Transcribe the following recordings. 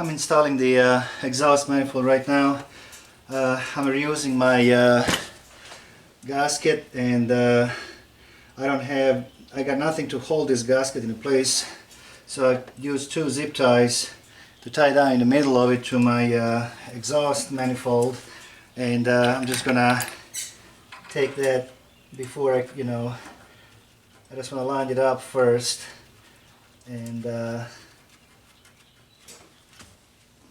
I'm installing the exhaust manifold right now. I'm reusing my gasket, and I got nothing to hold this gasket in place, so I used two zip ties to tie down in the middle of it to my exhaust manifold, and I'm just gonna take that before I just want to line it up first, and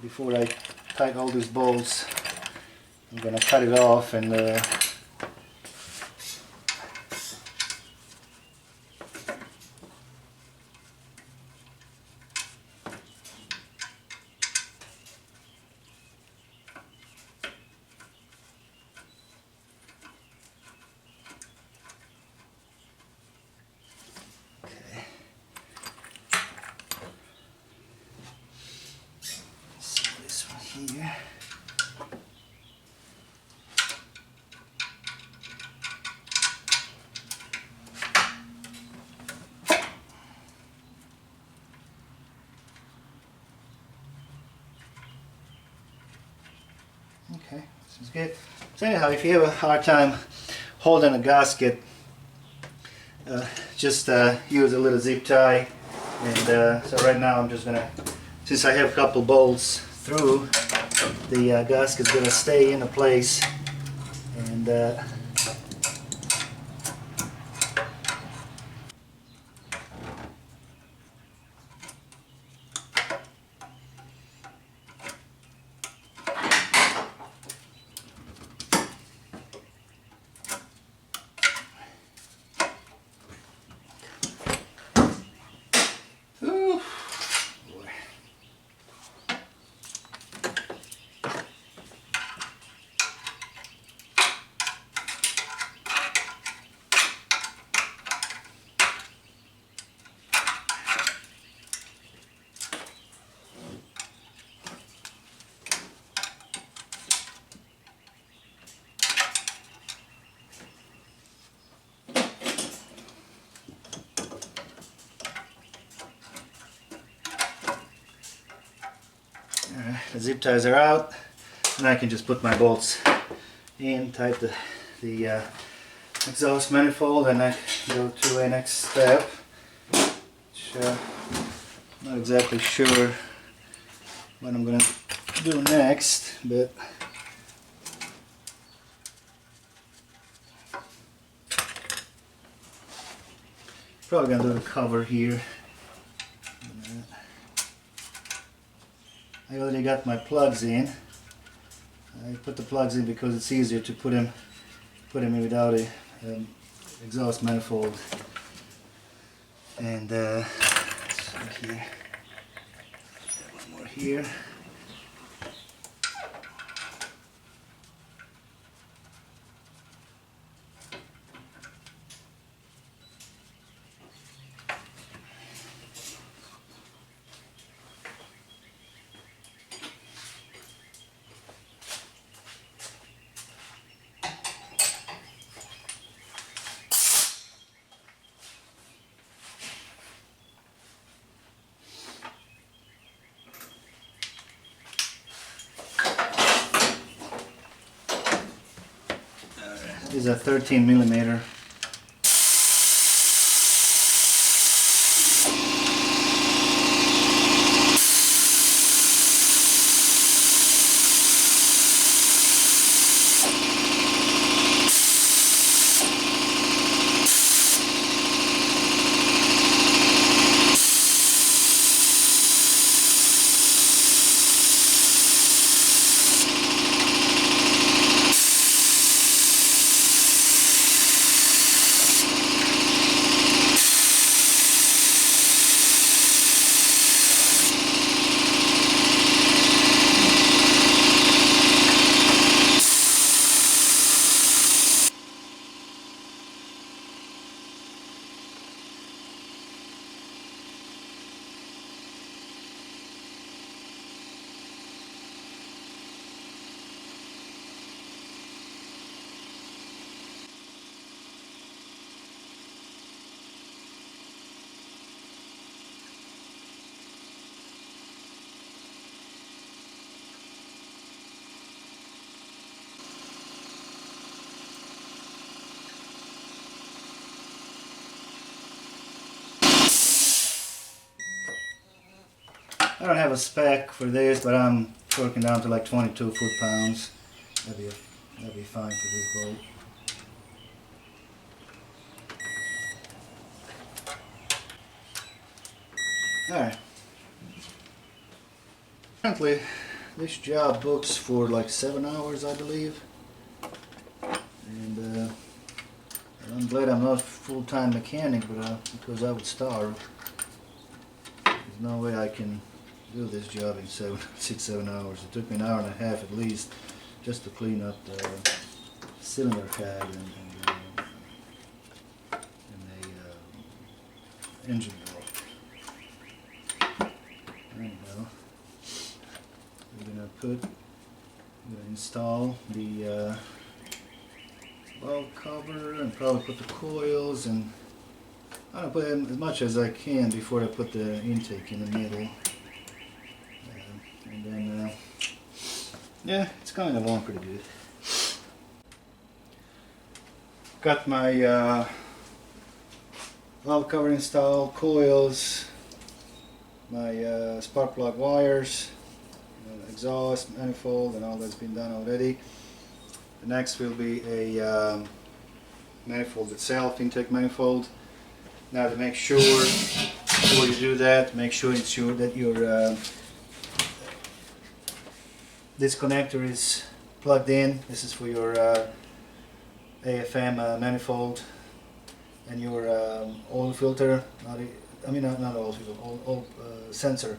before I tighten all these bolts, I'm going to cut it off and here. Okay, this is good. So anyhow, if you have a hard time holding a gasket, just use a little zip tie. And so right now I'm just gonna, since I have a couple bolts through, the gasket's gonna stay in place, and the zip ties are out, and I can just put my bolts in, tight the exhaust manifold, and I go to a next step, which I'm not exactly sure what I'm going to do next, but probably going to do the cover here. I already got my plugs in. I put the plugs in because it's easier to put them in without a exhaust manifold. And here, one more here. This is a 13 millimeter. I don't have a spec for this, but I'm torquing down to like 22 foot-pounds. That'd be fine for this boat. Alright. Currently, this job books for like 7 hours, I believe. And I'm glad I'm not a full-time mechanic, but because I would starve. There's no way I can do this job in 6-7 hours. It took me an hour and a half at least just to clean up the cylinder head and the engine block. There you go. We're gonna install the valve cover and probably put the coils, and I'm gonna put in as much as I can before I put the intake in the middle. And then yeah, it's going along pretty good. Got my valve cover installed, coils, my spark plug wires, exhaust, manifold, and all that's been done already. The next will be a manifold itself, intake manifold. Now to make sure, before you do that, make sure that your this connector is plugged in. This is for your AFM manifold and your oil filter. Not oil filter, oil sensor.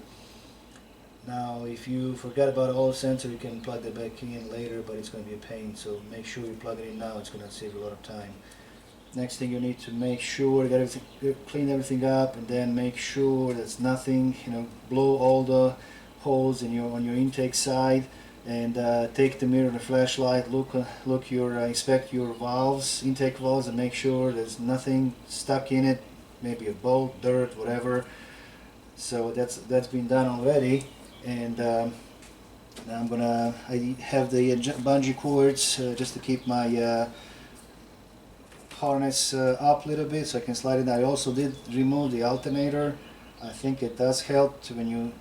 Now, if you forget about the oil sensor, you can plug that back in later, but it's going to be a pain. So make sure you plug it in now. It's going to save a lot of time. Next thing, you need to make sure clean everything up, and then make sure there's nothing. Blow all the holes on your intake side, and take the mirror and the flashlight. Inspect your valves, intake valves, and make sure there's nothing stuck in it. Maybe a bolt, dirt, whatever. So that's been done already. And now I have the bungee cords just to keep my harness up a little bit so I can slide it. I also did remove the alternator. I think it does help when you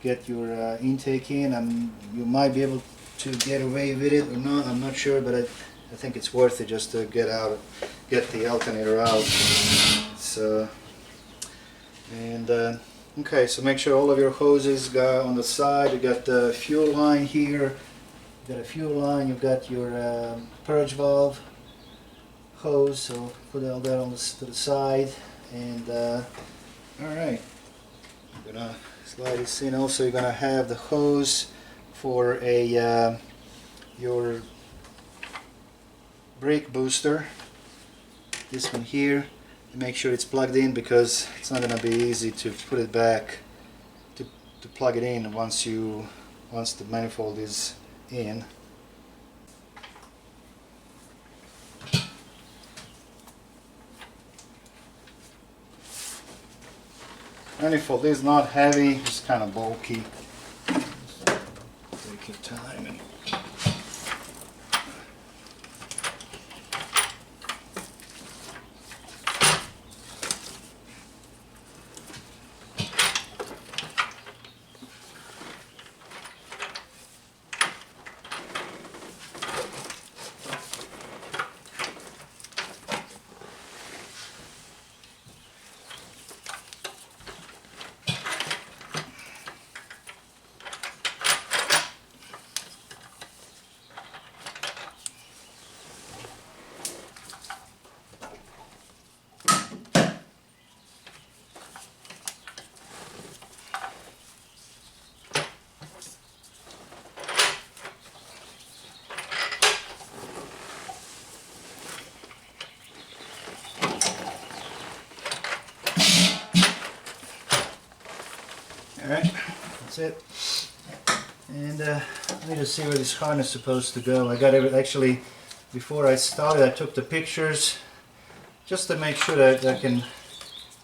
get your intake in, and you might be able to get away with it or not. I'm not sure, but I think it's worth it just to get the alternator out. So okay, so make sure all of your hoses go on the side. You got the fuel line here. You got a fuel line. You've got your purge valve hose. So put all that to the side. And all right, I'm gonna slide this in. Also, you're gonna have the hose for your brake booster. This one here. Make sure it's plugged in, because it's not going to be easy to put it back to plug it in once the manifold is in. Manifold is not heavy, it's kind of bulky. Take your time and Alright, that's it. And let me just see where this harness is supposed to go. I got it actually, before I started, I took the pictures just to make sure that I can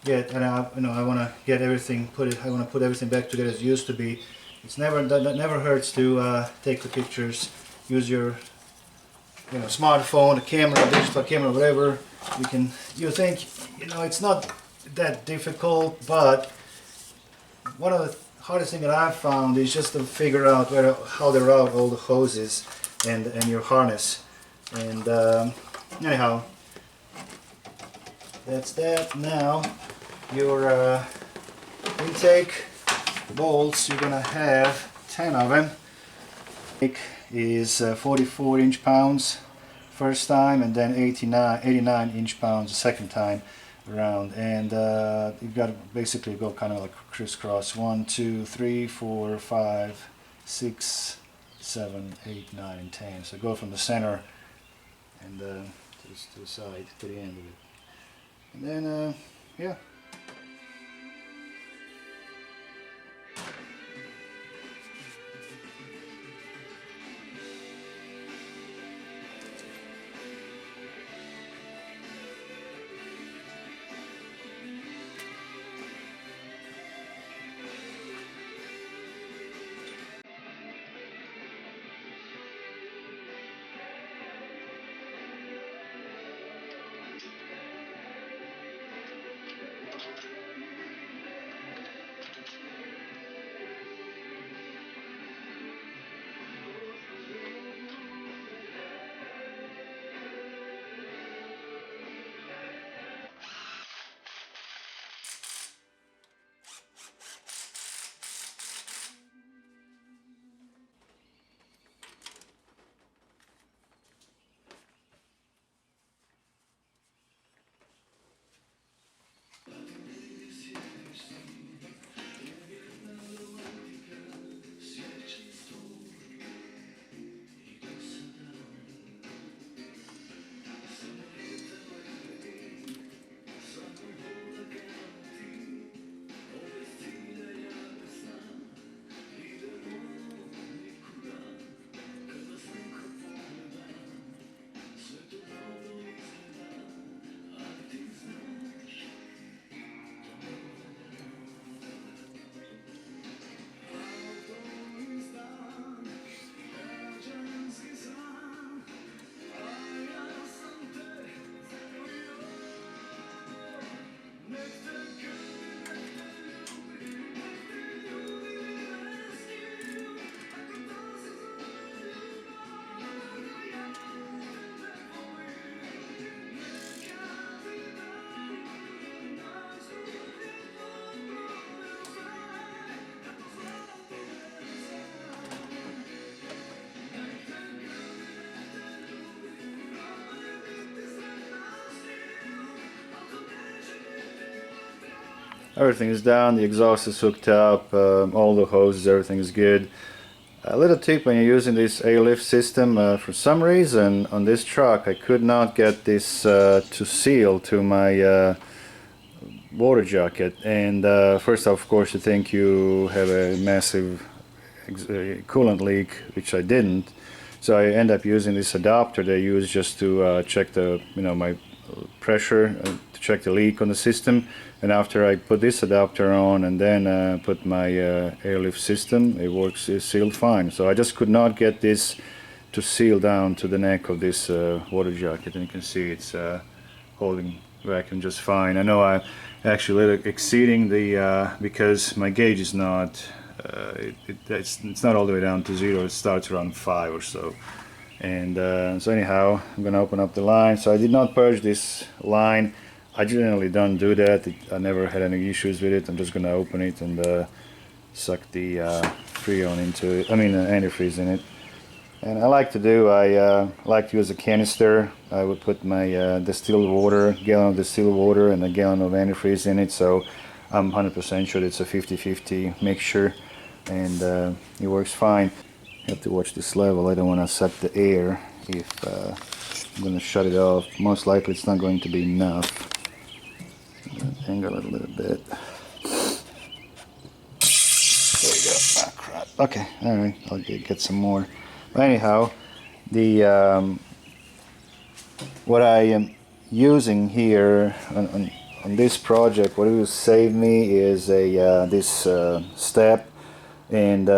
get, and I want to get everything, I want to put everything back together as it used to be. That never hurts to take the pictures. Use your smartphone, a camera, digital camera, whatever. You think it's not that difficult, but one of the hardest thing that I've found is just to figure out how to route all the hoses and your harness. And anyhow, that's that. Now your intake bolts, you're gonna have 10 of them. It is 44 inch-pounds first time, and then 89 inch-pounds the second time around. And you've got to basically go kind of like crisscross. 1, 2, 3, 4, 5, 6, 7, 8, 9, and 10. So go from the center and to the side, to the end of it. And then, yeah. Everything is down, the exhaust is hooked up, all the hoses, everything is good. A little tip when you're using this airlift system, for some reason on this truck I could not get this to seal to my water jacket. And first of course you think you have a massive coolant leak, which I didn't. So I end up using this adapter they use just to check the, my pressure, to check the leak on the system. And after I put this adapter on and then put my airlift system, it works, it's sealed fine. So I just could not get this to seal down to the neck of this water jacket, and you can see it's holding vacuum just fine. I know I'm actually exceeding the because my gauge is not it's not all the way down to 0. It starts around 5 or so. And so anyhow, I'm gonna open up the line. So I did not purge this line. I generally don't do that. I never had any issues with it. I'm just gonna open it and suck the Freon into it. I mean antifreeze in it. And I like to use a canister. I would put my distilled water, gallon of distilled water, and a gallon of antifreeze in it. So I'm 100% sure it's a 50-50 mixture, and it works fine. You have to watch this level. I don't want to suck the air if I'm going to shut it off. Most likely it's not going to be enough. Angle it a little bit. There we go. Ah, crap. Okay, alright, I'll get some more. But anyhow, the what I am using here on this project, what it will save me is a this step, and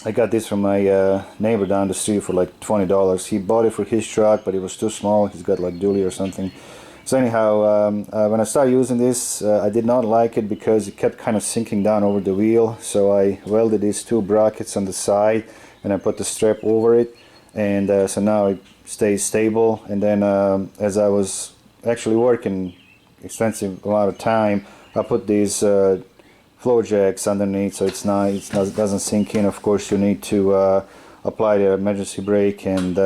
I got this from my neighbor down the street for like $20. He bought it for his truck, but it was too small. He's got like dually or something, So anyhow, when I started using this, I did not like it because it kept kind of sinking down over the wheel. So I welded these two brackets on the side and I put the strap over it, and so now it stays stable. And then as I was actually working extensive amount of time, I put these floor jacks underneath, so it's not, it doesn't sink in. Of course, you need to apply the emergency brake, and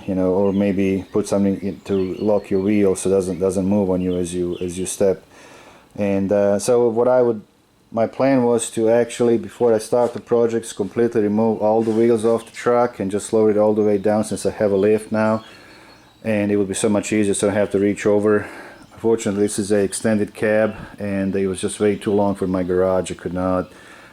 you know, or maybe put something in to lock your wheel so it doesn't move on you as you step. And so my plan was to actually, before I start the projects, completely remove all the wheels off the truck and just lower it all the way down, since I have a lift now, and it would be so much easier, so I have to reach over. Unfortunately, this is a extended cab, and it was just way too long for my garage. I could not.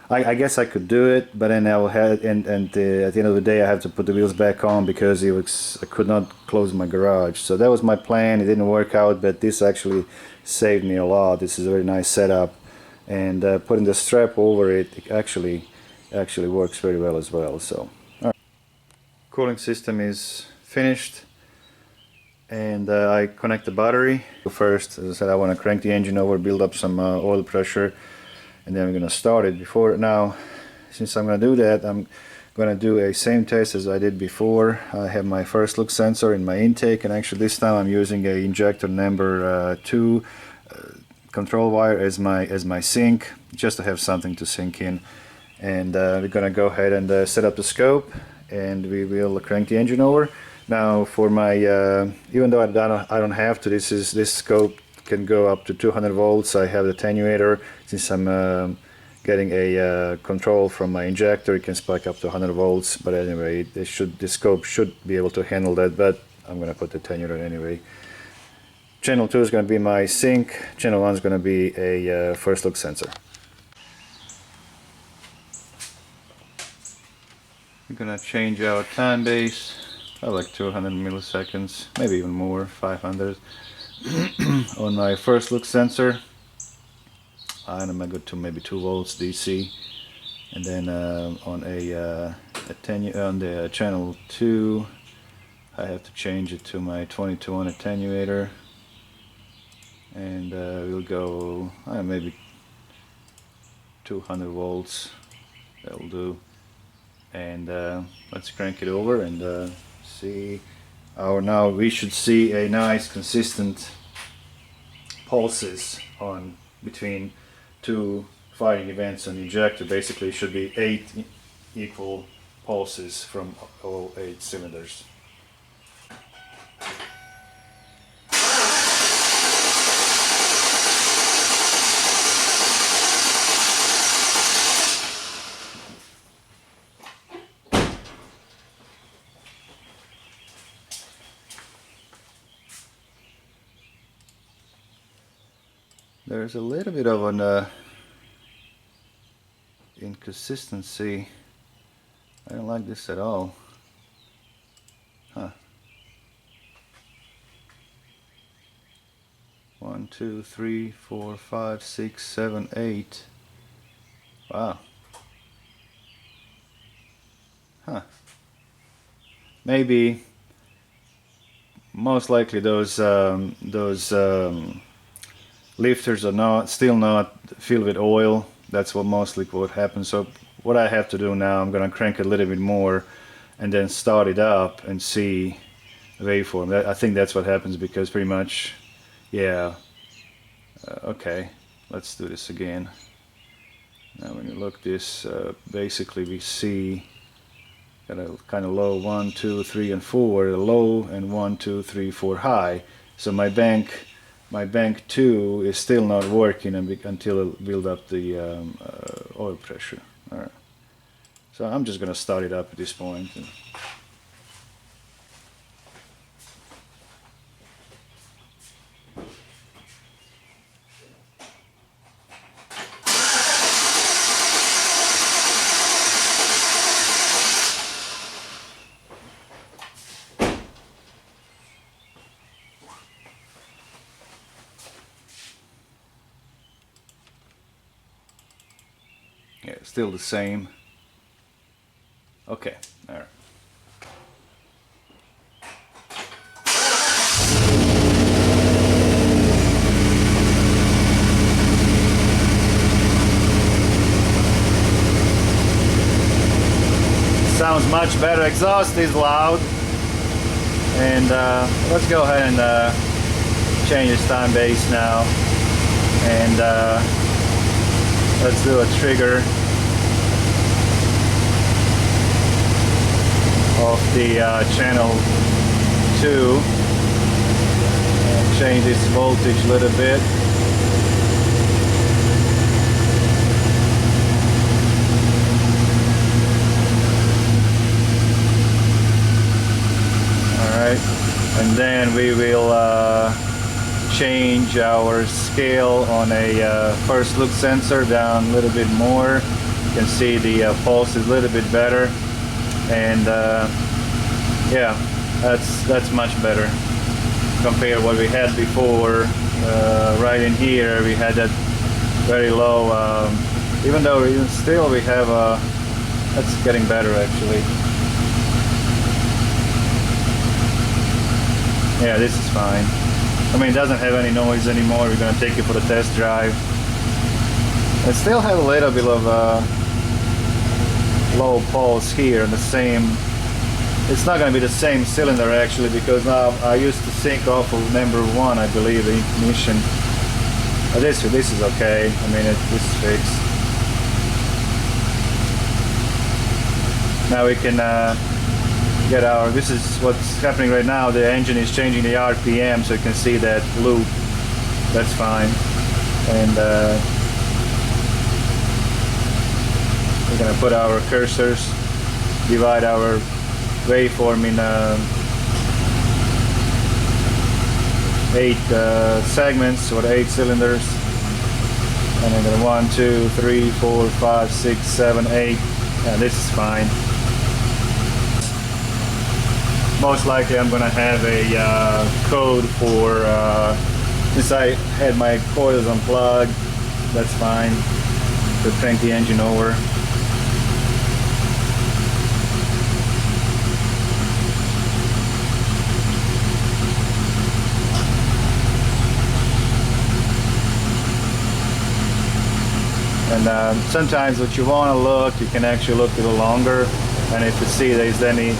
I guess I could do it, but then I will have, and at the end of the day, I have to put the wheels back on because I could not close my garage. So that was my plan. It didn't work out, but this actually saved me a lot. This is a very nice setup, and putting the strap over it actually works very well as well. So, all right. Cooling system is finished. And I connect the battery. First, as I said, I want to crank the engine over, build up some oil pressure, and then I'm going to start it. Since I'm going to do that, I'm going to do a same test as I did before. I have my first look sensor in my intake, and actually this time I'm using a injector number 2 control wire as my sink, just to have something to sink in. And we're going to go ahead and set up the scope, and we will crank the engine over. Now for my, even though I don't have to, this scope can go up to 200 volts. I have the attenuator. Since I'm getting a control from my injector, it can spike up to 100 volts. But anyway, this scope should be able to handle that, but I'm going to put the attenuator anyway. Channel 2 is going to be my sink. Channel 1 is going to be a first look sensor. We're going to change our time base. Like 200 milliseconds, maybe even more, 500 on my first look sensor, and I'm gonna go to maybe 2 volts DC, and then on the channel 2, I have to change it to my 20-to-1 attenuator, and we'll go maybe 200 volts. That'll do, and let's crank it over and see. Now we should see a nice consistent pulses on between 2 firing events on the injector. Basically it should be 8 equal pulses from all 8 cylinders. There's a little bit of an inconsistency. I don't like this at all. Huh. 1, 2, 3, 4, 5, 6, 7, 8. Wow. Huh. Maybe, most likely those lifters are still not filled with oil. That's what happens. So what I have to do now, I'm going to crank it a little bit more and then start it up and see the waveform. I think that's what happens, because pretty much, yeah. Okay, let's do this again. Now when you look this, basically we see got a kind of low 1, 2, 3, and 4, a low, and 1, 2, 3, 4 high. So my bank 2 is still not working until it build up the oil pressure. All right. So I'm just going to start it up at this point. Yeah, still the same. Okay, all right. sounds much better. Exhaust is loud. And let's go ahead and change this time base now. And let's do a trigger of the channel 2. Change this voltage a little bit. Alright, and then we will change our scale on a first look sensor down a little bit more. You can see the pulse is a little bit better, and yeah, that's much better compared to what we had before. Right in here we had that very low, even though still we have that's getting better actually. Yeah, this is fine. I mean, it doesn't have any noise anymore. We're going to take it for the test drive. It still have a little bit of low pulse here, the same. It's not going to be the same cylinder actually, because now I used to sync off of number 1, I believe, the ignition. This is okay. I mean, this is fixed. Now we can get our. This is what's happening right now. The engine is changing the RPM, so you can see that loop. That's fine. And we're going to put our cursors, divide our waveform in 8 segments, or 8 cylinders, and then 1, 2, 3, 4, 5, 6, 7, 8. And this is fine. Most likely I'm gonna have a code for since I had my coils unplugged. That's fine. To crank the engine over. And sometimes what you want to look, you can actually look a little longer, and if you see there's any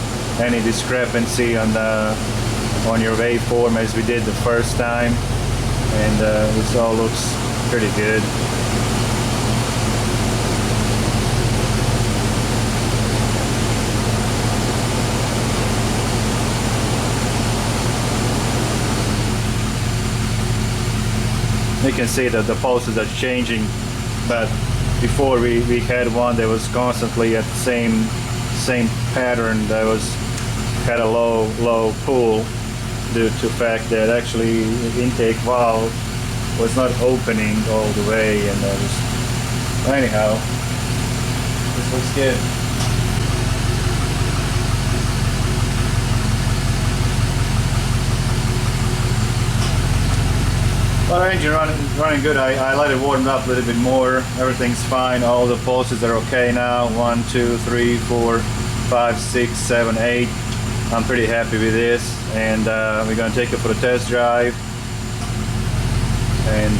discrepancy on your waveform as we did the first time, and this all looks pretty good. You can see that the pulses are changing, but before we had one that was constantly at the same pattern that had a low pull, due to the fact that actually the intake valve was not opening all the way, and anyhow, this looks good. Well, our engine running good. I let it warm up a little bit more. Everything's fine. All the pulses are okay now. 1, 2, 3, 4, 5, 6, 7, 8. I'm pretty happy with this, and we're going to take it for a test drive and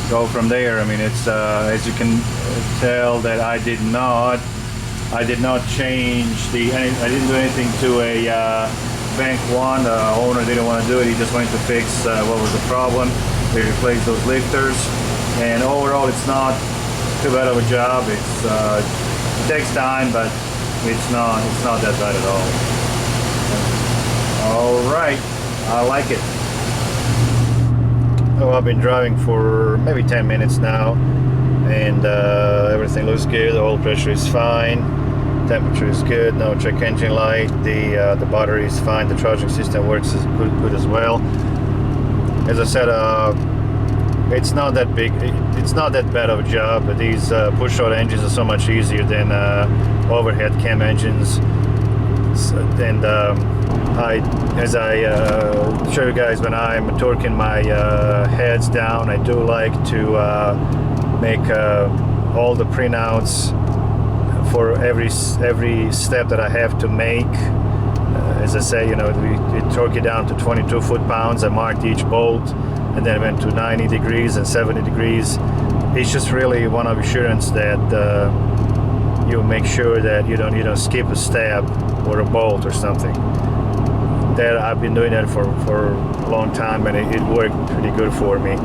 go from there. I mean, it's as you can tell that I did not change I didn't do anything to a bank 1. The owner didn't want to do it. He just wanted to fix what was the problem. We replaced those lifters, and overall it's not too bad of a job. It takes time, but it's not that bad at all. All right, I like it. Oh, I've been driving for maybe 10 minutes now, and everything looks good. The oil pressure is fine. Temperature is good, no check engine light, the battery is fine, the charging system works good as well. As I said, it's not that big, it's not that bad of a job, but these push-rod engines are so much easier than overhead cam engines. And as I show you guys, when I'm torquing my heads down, I do like to make all the printouts for every step that I have to make. As I say, you know, we torque it down to 22 foot-pounds. I marked each bolt, and then went to 90 degrees and 70 degrees. It's just really one of assurance that you make sure that you don't skip a step or a bolt or something. That I've been doing that for a long time, and it worked pretty good for me.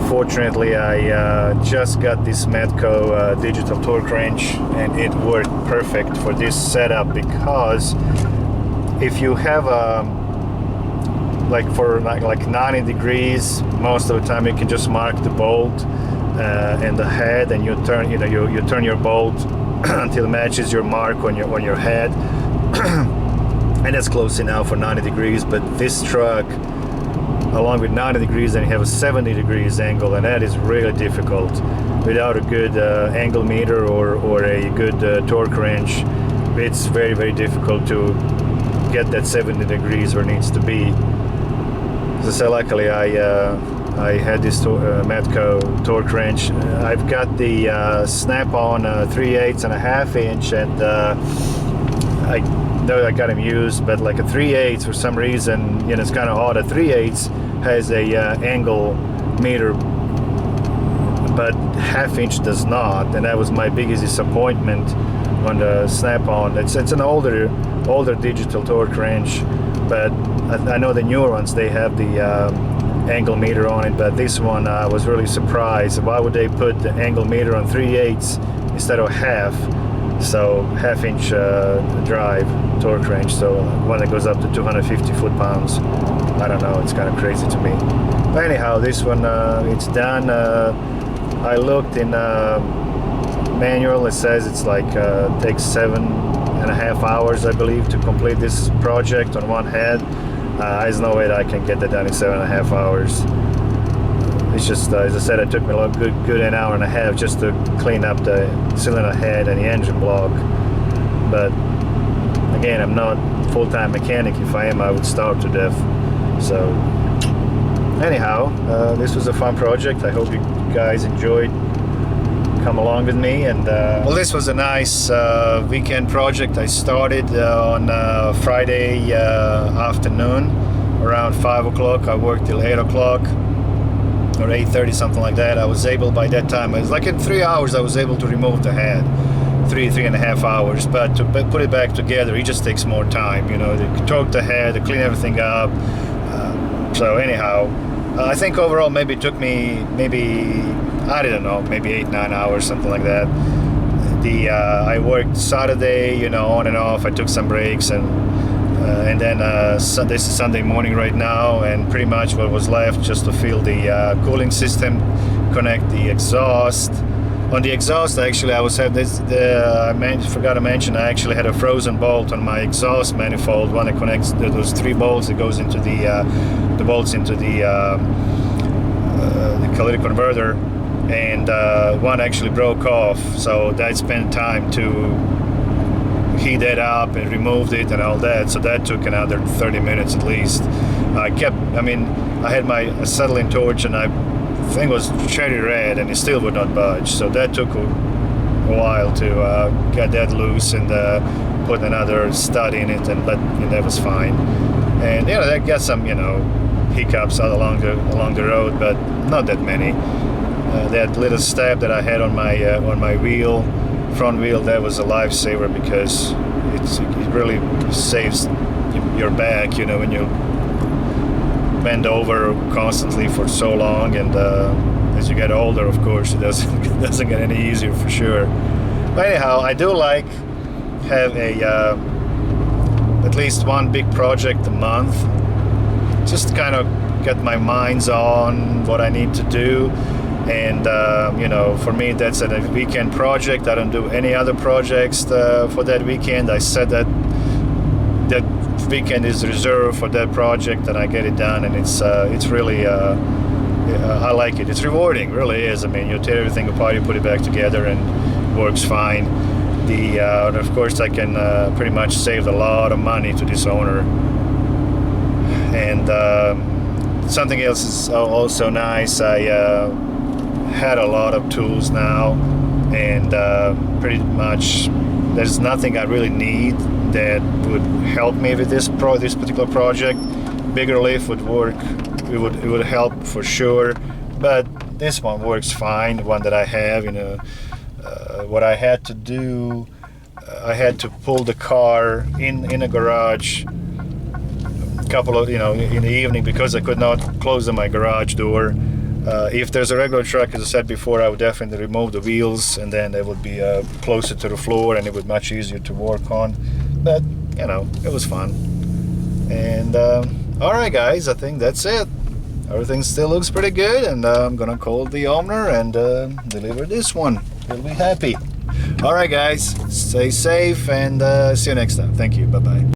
Fortunately, I just got this Matco digital torque wrench, and it worked perfect for this setup, because if you have like 90 degrees, most of the time you can just mark the bolt and the head, and you turn you turn your bolt until it matches your mark on your head. And that's close enough for 90 degrees, but this truck, along with 90 degrees, then you have a 70 degrees angle, and that is really difficult. Without a good angle meter or a good torque wrench, it's very, very difficult to get that 70 degrees where it needs to be. As I said, luckily I had this Matco torque wrench. I've got the snap-on 3/8 and a half inch, and I got them used, but like a 3/8 for some reason, it's kind of odd. A 3/8 has a angle meter, but half inch does not, and that was my biggest disappointment on the snap-on. It's an older digital torque wrench, but I know the newer ones, they have the angle meter on it, but this one I was really surprised. Why would they put the angle meter on 3/8 instead of half? So half-inch drive torque wrench, so one that goes up to 250 foot-pounds. I don't know, it's kind of crazy to me. But anyhow, this one, it's done. I looked in manual, it says it's like takes 7.5 hours, I believe, to complete this project on one head. There's no way that I can get that done in 7.5 hours. It's just, as I said, it took me a good an hour and a half just to clean up the cylinder head and the engine block. But again, I'm not a full-time mechanic. If I am, I would starve to death. So anyhow, this was a fun project. I hope you guys enjoyed. Come along with me. And well, this was a nice weekend project. I started on Friday afternoon around 5 o'clock. I worked till 8 o'clock. Or 8:30, something like that. I was able, by that time, it was like in 3 hours I was able to remove the head. 3.5 hours, but to put it back together, it just takes more time, to torque the head, to clean everything up. So anyhow, I think overall maybe it took me I don't know, maybe 8-9 hours, something like that. I worked Saturday, on and off. I took some breaks, and then this is Sunday morning right now, and pretty much what was left just to fill the cooling system, connect the exhaust. On the exhaust, actually, I forgot to mention, I actually had a frozen bolt on my exhaust manifold. One that connects those 3 bolts that goes into the bolts into the catalytic converter, and one actually broke off. So I spent time to heat that up and removed it and all that, so that took another 30 minutes at least. I had my acetylene torch, and I think it was cherry red, and it still would not budge, so that took a while to get that loose and put another stud in it, but that was fine. And that got some hiccups out along the road, but not that many. That little stab that I had on my wheel, front wheel, that was a lifesaver, because it really saves your back, when you bend over constantly for so long. And as you get older, of course, it doesn't get any easier for sure. But anyhow, I do like have at least one big project a month, just kind of get my minds on what I need to do. And for me, that's a weekend project. I don't do any other projects for that weekend. I said that weekend is reserved for that project, and I get it done, and it's really I like it. It's rewarding, really is. You tear everything apart, you put it back together, and it works fine. And of course, I can pretty much saved a lot of money to this owner. And something else is also nice. I had a lot of tools now, and pretty much there's nothing I really need that would help me with this particular project. Bigger lift would work. It would help for sure, but this one works fine. The one that I have, what I had to do, I had to pull the car in a garage couple of, in the evening, because I could not close my garage door. If there's a regular truck, as I said before, I would definitely remove the wheels, and then they would be closer to the floor, and it would be much easier to work on. But it was fun. And all right, guys, I think that's it. Everything still looks pretty good, and I'm gonna call the owner and deliver this one. He'll be happy. All right, guys, stay safe, and see you next time. Thank you. Bye bye.